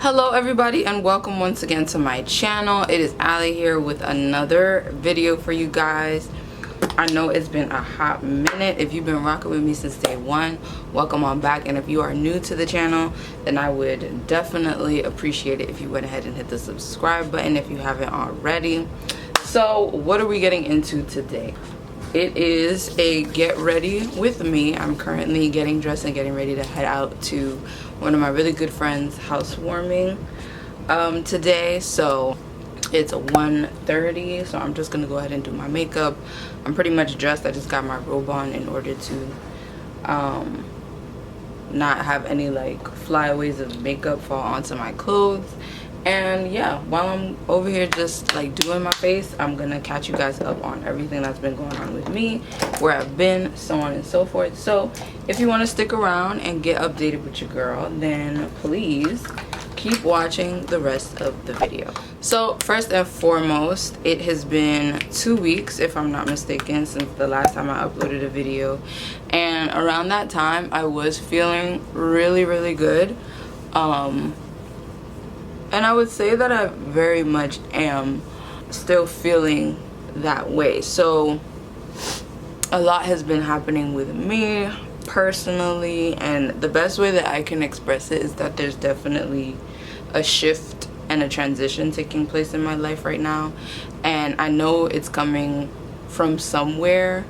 Hello everybody and welcome once again to my channel. It is Ali here with another video for you guys. I know it's been a hot minute. If you've been rocking with me since day one, welcome on back. And if you are new to the channel, then I would definitely appreciate it if you went ahead and hit the subscribe button if you haven't already. So what are we getting into today? It is a get ready with me. I'm currently getting dressed and getting ready to head out to one of my really good friends' housewarming today. So it's 1:30, so I'm just gonna go ahead and do my makeup. I'm pretty much dressed. I just got my robe on in order to not have any like flyaways of makeup fall onto my clothes. And yeah, while I'm over here just like doing my face, I'm gonna catch you guys up on everything that's been going on with me, where I've been, so on and so forth. So if you want to stick around and get updated with your girl, then please keep watching the rest of the video. So first and foremost, it has been 2 weeks, if I'm not mistaken, since the last time I uploaded a video, and around that time I was feeling really good. And I would say that I very much am still feeling that way. So a lot has been happening with me personally, and the best way that I can express it is that there's definitely a shift and a transition taking place in my life right now. And I know it's coming from somewhere,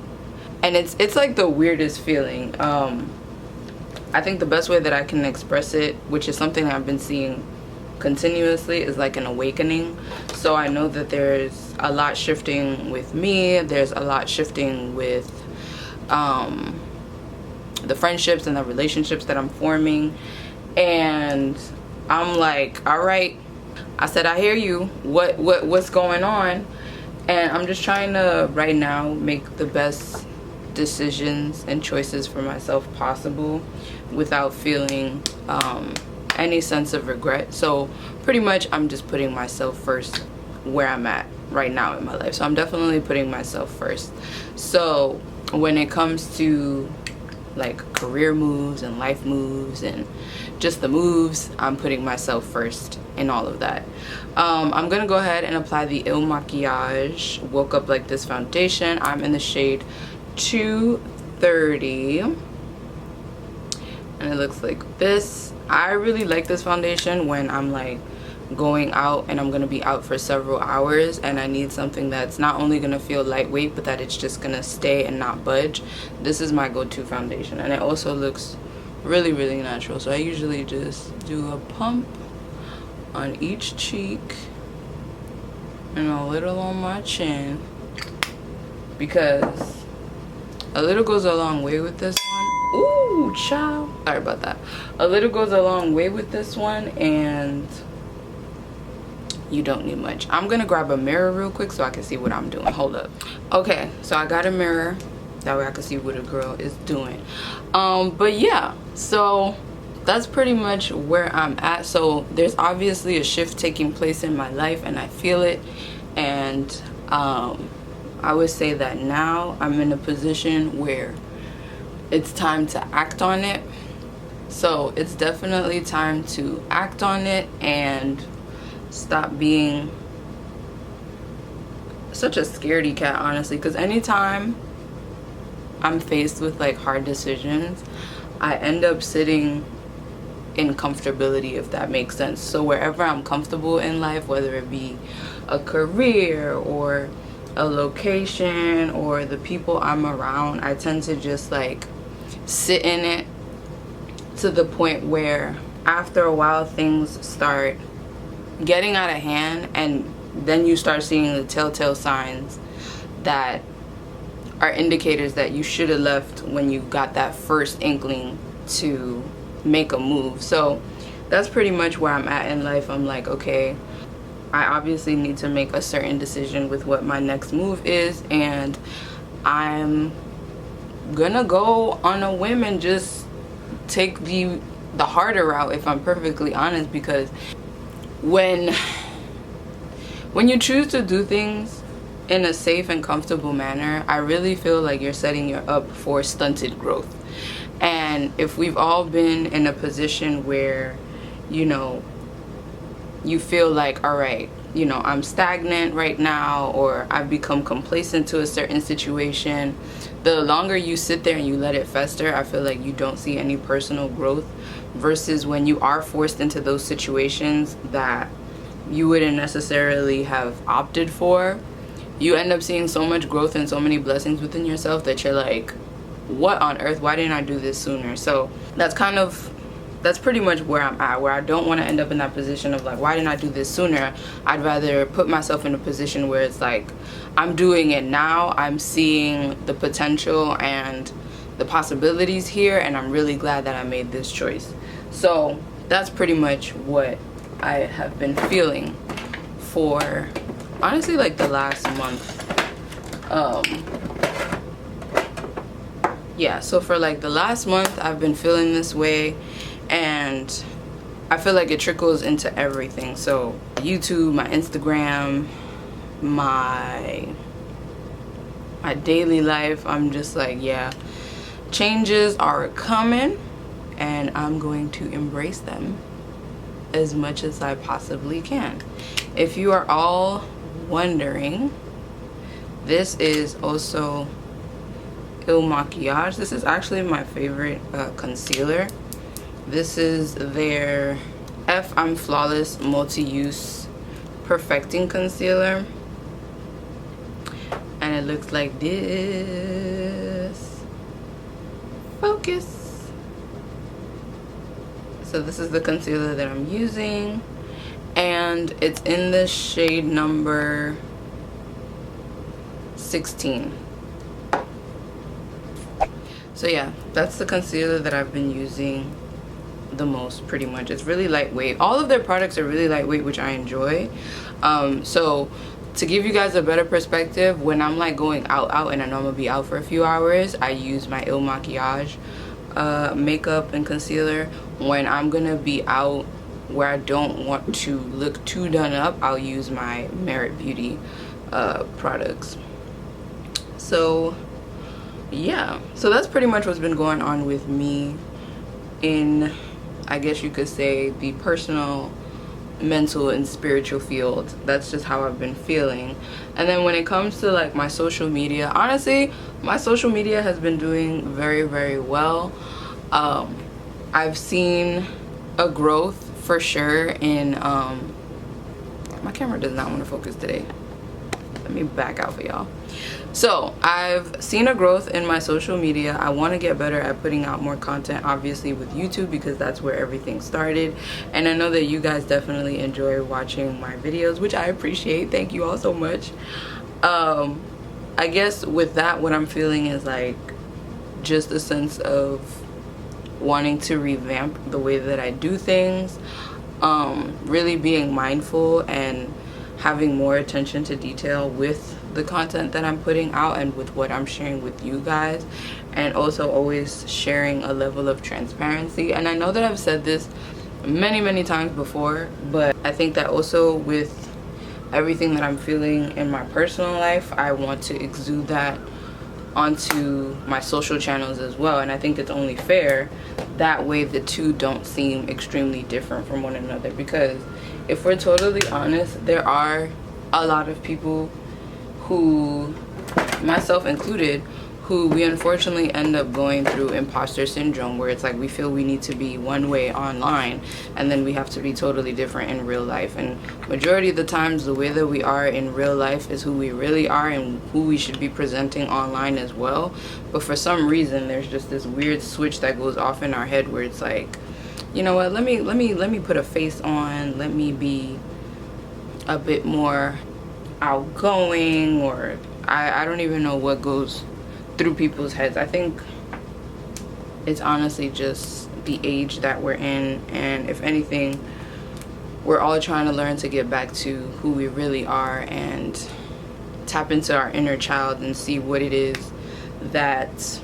and it's like the weirdest feeling. I think the best way that I can express it, which is something that I've been seeing continuously, is like an awakening. So I know that there's a lot shifting with me. There's a lot shifting with the friendships and the relationships that I'm forming, and I'm like, all right, I said, I hear you. What's going on? And I'm just trying to right now make the best decisions and choices for myself possible without feeling any sense of regret. So pretty much I'm just putting myself first where I'm at right now in my life. So I'm definitely putting myself first. So when it comes to like career moves and life moves and just the moves, I'm putting myself first in all of that. I'm gonna go ahead and apply the Il Makiage Woke Up Like This foundation. I'm in the shade 230 and it looks like this. I really like this foundation when I'm like going out and I'm gonna be out for several hours and I need something that's not only gonna feel lightweight but that it's just gonna stay and not budge. This is my go-to foundation, and it also looks really natural. So I usually just do a pump on each cheek and a little on my chin, because a little goes a long way with this one. Ooh, child. Sorry about that. A little goes a long way with this one, and you don't need much. I'm gonna grab a mirror real quick so I can see what I'm doing. Hold up. Okay, so I got a mirror. That way I can see what a girl is doing. But yeah, so that's pretty much where I'm at. So there's obviously a shift taking place in my life, and I feel it. And I would say that now I'm in a position where it's time to act on it. So it's definitely time to act on it and stop being such a scaredy cat, honestly, because anytime I'm faced with like hard decisions, I end up sitting in comfortability, if that makes sense. So wherever I'm comfortable in life, whether it be a career or a location or the people I'm around, I tend to just like sit in it to the point where after a while things start getting out of hand, and then you start seeing the telltale signs that are indicators that you should have left when you got that first inkling to make a move. So that's pretty much where I'm at in life. I'm like, okay, I obviously need to make a certain decision with what my next move is, and I'm gonna go on a whim and just take the harder route, if I'm perfectly honest, because when you choose to do things in a safe and comfortable manner, I really feel like you're setting you up for stunted growth. And if we've all been in a position where, you know, you feel like, all right, you know, I'm stagnant right now, or I've become complacent to a certain situation, the longer you sit there and you let it fester, I feel like you don't see any personal growth, versus when you are forced into those situations that you wouldn't necessarily have opted for, you end up seeing so much growth and so many blessings within yourself that you're like, what on earth, why didn't I do this sooner? So that's pretty much where I'm at, where I don't want to end up in that position of like, why didn't I do this sooner? I'd rather put myself in a position where it's like, I'm doing it now, I'm seeing the potential and the possibilities here, and I'm really glad that I made this choice. So that's pretty much what I have been feeling for, honestly, like the last month. Yeah, so for like the last month I've been feeling this way, and I feel like it trickles into everything. So YouTube, my Instagram, my daily life, I'm just like, yeah, changes are coming and I'm going to embrace them as much as I possibly can. If you are all wondering, this is also Il Makiage. This is actually my favorite concealer. This is their I'm Flawless Multi-Use Perfecting Concealer, and it looks like this. Focus. So this is the concealer that I'm using, and it's in the shade number 16. So yeah, that's the concealer that I've been using the most, pretty much. It's really lightweight. All of their products are really lightweight, which I enjoy. So to give you guys a better perspective, when I'm like going out and I know I'm gonna be out for a few hours, I use my Il Makiage makeup and concealer. When I'm gonna be out where I don't want to look too done up, I'll use my Merit Beauty products. So yeah, so that's pretty much what's been going on with me in, I guess you could say, the personal, mental, and spiritual field. That's just how I've been feeling. And then when it comes to like my social media, honestly, my social media has been doing very, very well. I've seen a growth for sure in my camera does not want to focus today. Let me back out for y'all. So I've seen a growth in my social media. I want to get better at putting out more content, obviously with YouTube, because that's where everything started, and I know that you guys definitely enjoy watching my videos, which I appreciate. Thank you all so much. I guess with that, what I'm feeling is like just a sense of wanting to revamp the way that I do things, really being mindful and having more attention to detail with the content that I'm putting out and with what I'm sharing with you guys, and also always sharing a level of transparency. And I know that I've said this many times before, but I think that also with everything that I'm feeling in my personal life, I want to exude that onto my social channels as well. And I think it's only fair that way the two don't seem extremely different from one another, because if we're totally honest, there are a lot of people who, myself included, who we unfortunately end up going through imposter syndrome, where it's like we feel we need to be one way online and then we have to be totally different in real life. And majority of the times, the way that we are in real life is who we really are and who we should be presenting online as well. But for some reason, there's just this weird switch that goes off in our head where it's like, you know what, let me put a face on, let me be a bit more outgoing, or I don't even know what goes through people's heads. I think it's honestly just the age that we're in, and if anything, we're all trying to learn to get back to who we really are and tap into our inner child and see what it is that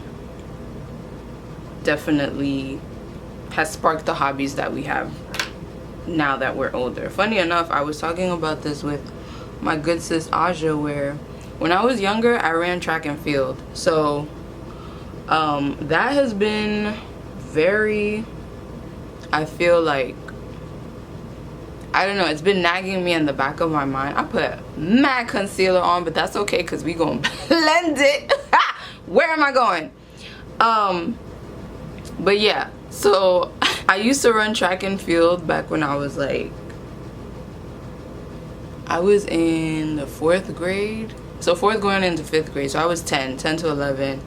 definitely has sparked the hobbies that we have now that we're older. Funny enough, I was talking about this with my good sis Aja, where when I was younger, I ran track and field. So that has been very, I feel like, I don't know, it's been nagging me in the back of my mind. I put mad concealer on, but that's okay because we gonna blend it. Where am I going? But yeah, so I used to run track and field back when I was like, I was in the 4th grade. So 4th going into 5th grade. So I was 10 to 11.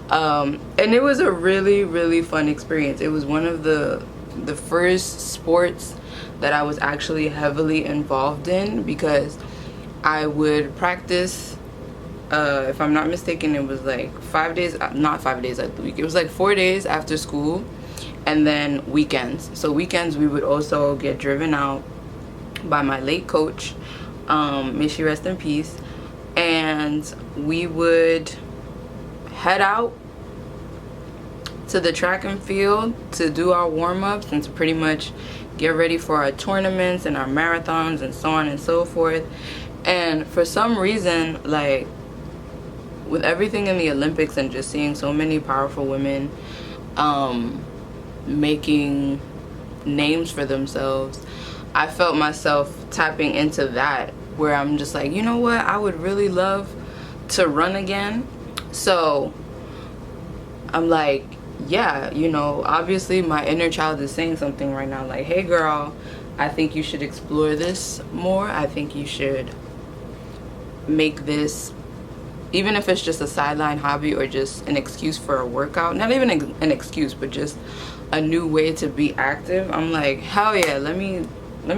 And it was a really, really fun experience. It was one of the first sports that I was actually heavily involved in, because I would practice, if I'm not mistaken, it was like 5 days, not 5 days out the week, it was like 4 days after school, and then weekends. So weekends we would also get driven out by my late coach, may she rest in peace, and we would head out to the track and field to do our warm-ups and to pretty much get ready for our tournaments and our marathons and so on and so forth. And for some reason, like with everything in the Olympics and just seeing so many powerful women making names for themselves, I felt myself tapping into that, where I'm just like, you know what, I would really love to run again. So I'm like, yeah, you know, obviously my inner child is saying something right now, like, hey girl, I think you should explore this more. I think you should make this, even if it's just a sideline hobby or just an excuse for a workout, not even an excuse, but just a new way to be active. I'm like, hell yeah, let me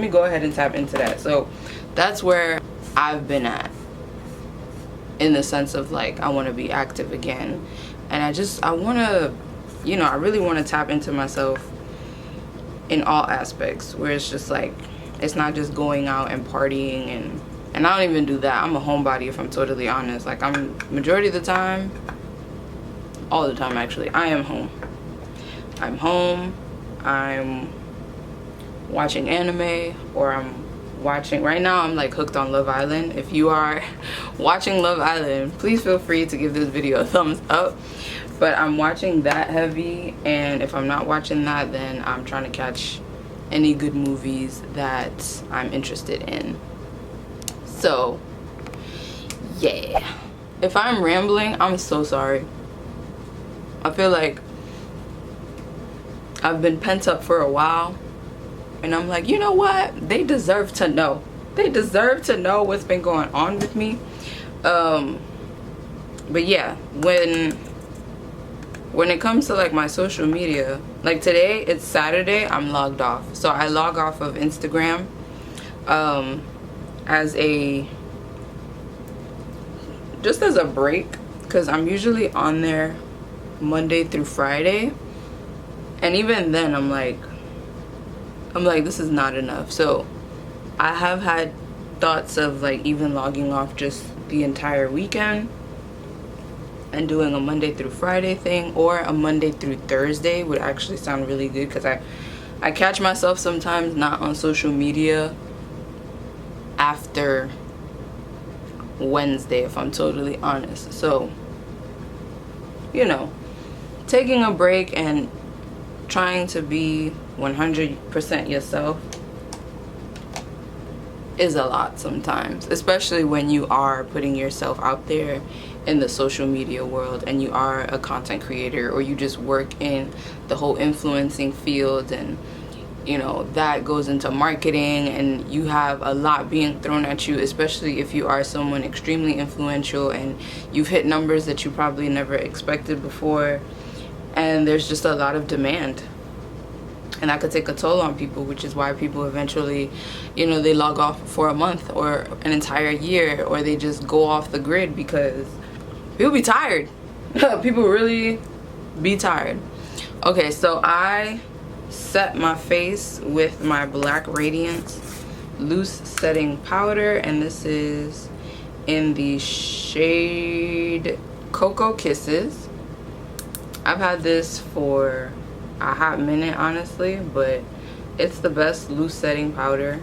go ahead and tap into that. So that's where I've been at, in the sense of like, I want to be active again. And I want to, you know, I really want to tap into myself in all aspects, where it's just like, it's not just going out and partying, and I don't even do that. I'm a homebody, if I'm totally honest. Like, I'm majority of the time, all the time actually, I am home. I'm home, I'm watching anime, or I'm watching, right now I'm like hooked on Love Island. If you are watching Love Island, please feel free to give this video a thumbs up. But I'm watching that heavy, and if I'm not watching that, then I'm trying to catch any good movies that I'm interested in. So yeah, if I'm rambling, I'm so sorry. I feel like I've been pent up for a while, and I'm like, you know what, they deserve to know. They deserve to know what's been going on with me. But yeah, when it comes to like my social media, like today, it's Saturday, I'm logged off. So I log off of Instagram as a break, because I'm usually on there Monday through Friday, and even then I'm like, this is not enough. So I have had thoughts of like even logging off just the entire weekend and doing a Monday through Friday thing, or a Monday through Thursday would actually sound really good, because I catch myself sometimes not on social media after Wednesday, if I'm totally honest. So, you know, taking a break and trying to be 100% yourself is a lot sometimes, especially when you are putting yourself out there in the social media world and you are a content creator, or you just work in the whole influencing field, and you know that goes into marketing, and you have a lot being thrown at you, especially if you are someone extremely influential and you've hit numbers that you probably never expected before, and there's just a lot of demand, and that could take a toll on people, which is why people eventually, you know, they log off for a month or an entire year, or they just go off the grid, because people be tired. People really be tired. Okay, so I set my face with my black Radiance loose setting powder, and this is in the shade Cocoa Kisses. I've had this for a hot minute, honestly, but it's the best loose setting powder,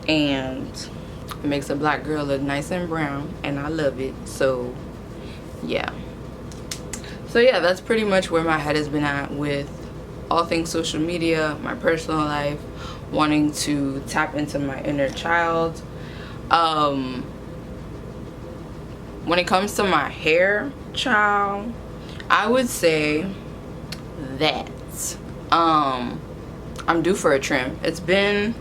and it makes a black girl look nice and brown, and I love it. So yeah, that's pretty much where my head has been at with all things social media, my personal life, wanting to tap into my inner child. When it comes to my hair, child, I would say that I'm due for a trim. It's been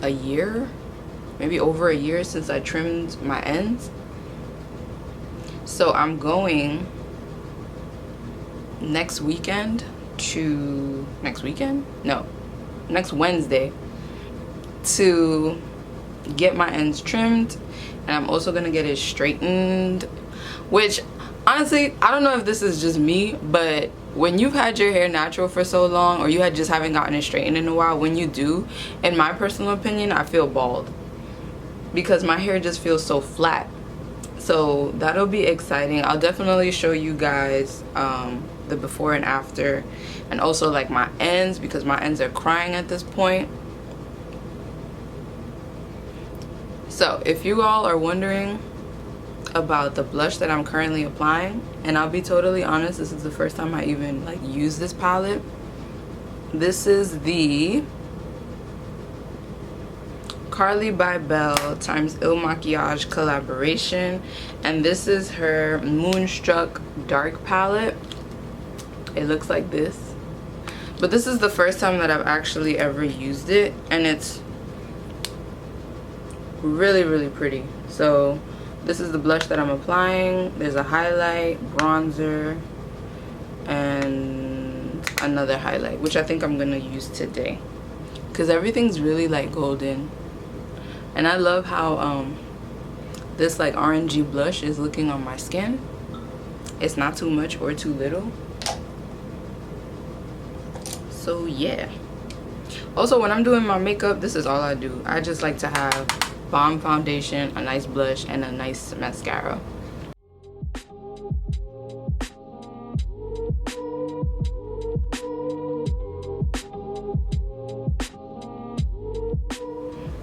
a year, maybe over a year since I trimmed my ends. So I'm going next Wednesday to get my ends trimmed, and I'm also gonna get it straightened, which honestly, I don't know if this is just me, but when you've had your hair natural for so long, or you just haven't gotten it straightened in a while, when you do, in my personal opinion, I feel bald because my hair just feels so flat. So that'll be exciting. I'll definitely show you guys the before and after, and also like my ends, because my ends are crying at this point. So if you all are wondering about the blush that I'm currently applying, and I'll be totally honest, this is the first time I even like use this palette. This is the Carli Bybel times Il Makiage collaboration, and this is her Moonstruck dark palette. It looks like this, but this is the first time that I've actually ever used it, and it's really, really pretty. So this is the blush that I'm applying. There's a highlight, bronzer, and another highlight, which I think I'm gonna use today because everything's really like golden. And I love how this like orangey blush is looking on my skin. It's not too much or too little. So yeah. Also, when I'm doing my makeup, this is all I do. I just like to have bomb foundation, a nice blush, and a nice mascara.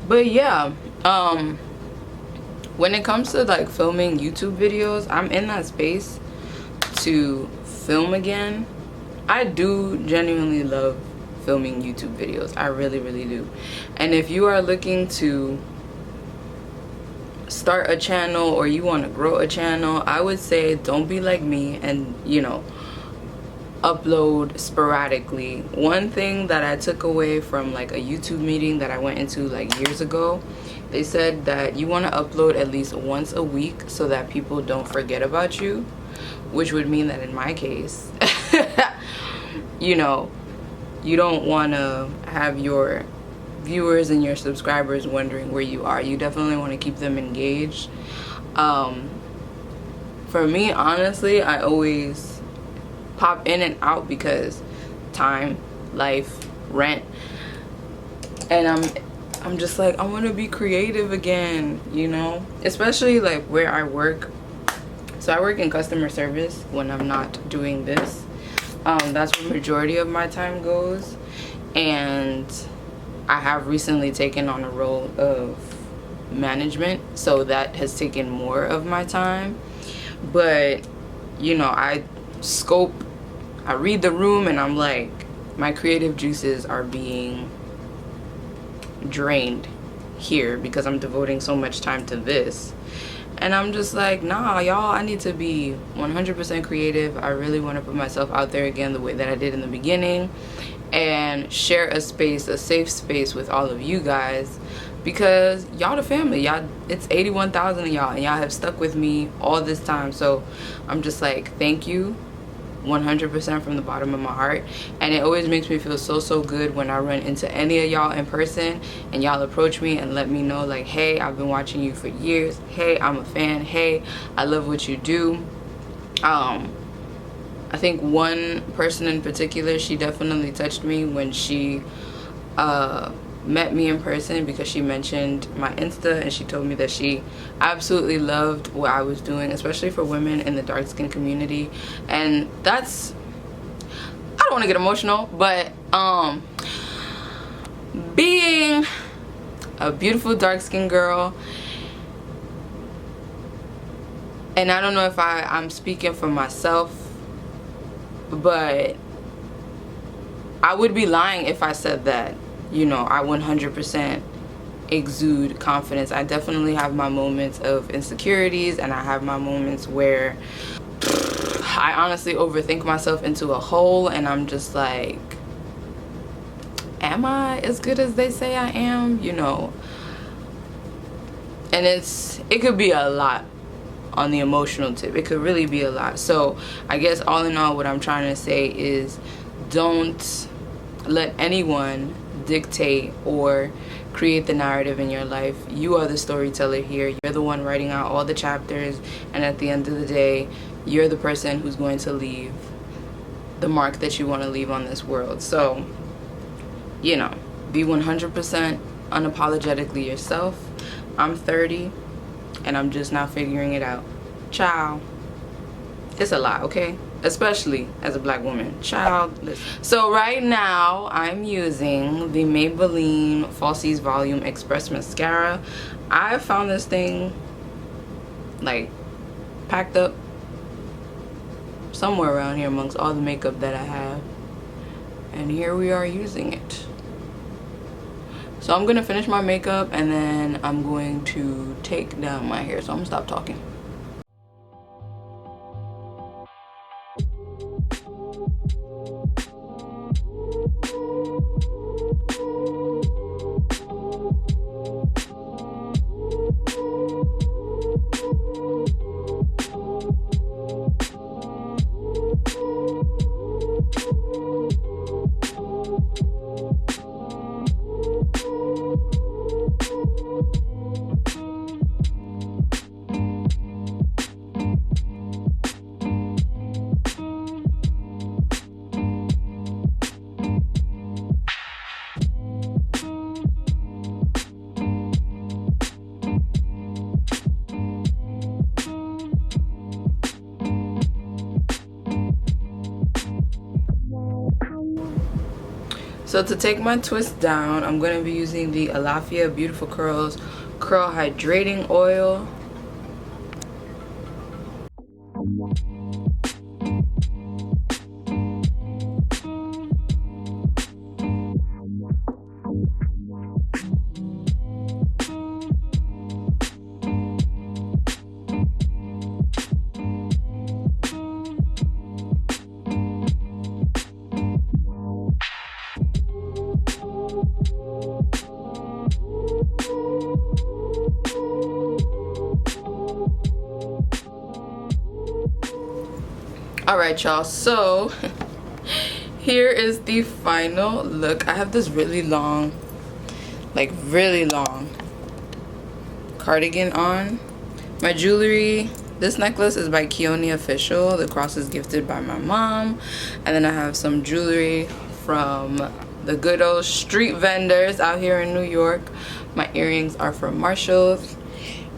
But yeah, when it comes to like filming YouTube videos, I'm in that space to film again. I do genuinely love filming YouTube videos. I really, really do. And if you are looking to start a channel, or you want to grow a channel, I would say don't be like me and, you know, upload sporadically. One thing that I took away from like a YouTube meeting that I went into like years ago, they said that you want to upload at least once a week so that people don't forget about you, which would mean that in my case, you know, you don't want to have your viewers and your subscribers wondering where you are. You definitely want to keep them engaged. For me, honestly, I always pop in and out because time, life, rent, and I'm just like, I want to be creative again, you know, especially like where I work. So I work in customer service when I'm not doing this. That's where the majority of my time goes, and I have recently taken on a role of management, so that has taken more of my time. But you know, I read the room, and I'm like, my creative juices are being drained here because I'm devoting so much time to this. And I'm just like, nah, y'all, I need to be 100% creative. I really want to put myself out there again the way that I did in the beginning, and share a space, a safe space with all of you guys, because y'all the family. Y'all, it's 81,000 of y'all, and y'all have stuck with me all this time. So I'm just like, thank you 100% from the bottom of my heart. And it always makes me feel so good when I run into any of y'all in person and y'all approach me and let me know like, hey, I've been watching you for years, hey, I'm a fan, hey, I love what you do. I think one person in particular, she definitely touched me when she met me in person, because she mentioned my Insta and she told me that she absolutely loved what I was doing, especially for women in the dark skin community. And that's, I don't want to get emotional, but being a beautiful dark skinned girl, and I don't know if I'm speaking for myself but I would be lying if I said that, you know, I 100% exude confidence. I definitely have my moments of insecurities, and I have my moments where I honestly overthink myself into a hole, and I'm just like, am I as good as they say I am? You know, and it could be a lot on the emotional tip. It could really be a lot. So I guess all in all, what I'm trying to say is, don't let anyone dictate or create the narrative in your life. You are the storyteller here. You're the one writing out all the chapters, and at the end of the day, you're the person who's going to leave the mark that you want to leave on this world. So, you know, be 100% unapologetically yourself. I'm 30 and I'm just now figuring it out. Ciao. It's a lot, okay? Especially as a black woman. Child, listen. So right now I'm using the Maybelline Falsies Volume Express Mascara. I found this thing like packed up somewhere around here amongst all the makeup that I have, and here we are using it. So I'm gonna finish my makeup and then I'm going to take down my hair, so I'm gonna stop talking. So to take my twist down, I'm going to be using the Alaffia Beautiful Curls Curl Hydrating Oil. Alright y'all, so here is the final look. I have this really long, like really long cardigan on. My jewelry, this necklace is by Keone Official. The cross is gifted by my mom. And then I have some jewelry from the good old street vendors out here in New York. My earrings are from Marshall's.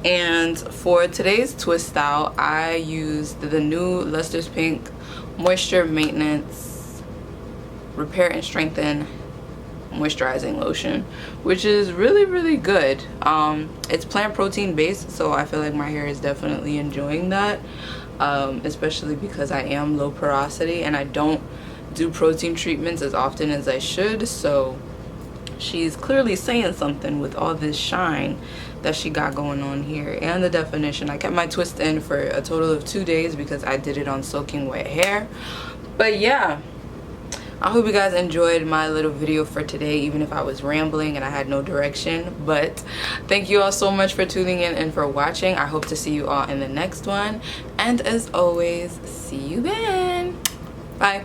And for today's twist out, I used the new Luster's Pink Moisture Maintenance Repair and Strengthen Moisturizing Lotion, which is really good. It's plant protein based, so I feel like my hair is definitely enjoying that, especially because I am low porosity and I don't do protein treatments as often as I should. So she's clearly saying something with all this shine that she got going on here, and the definition. I kept my twist in for a total of 2 days because I did it on soaking wet hair. But yeah, I hope you guys enjoyed my little video for today, even if I was rambling and I had no direction. But thank you all so much for tuning in and for watching. I hope to see you all in the next one, and as always, see you then. Bye.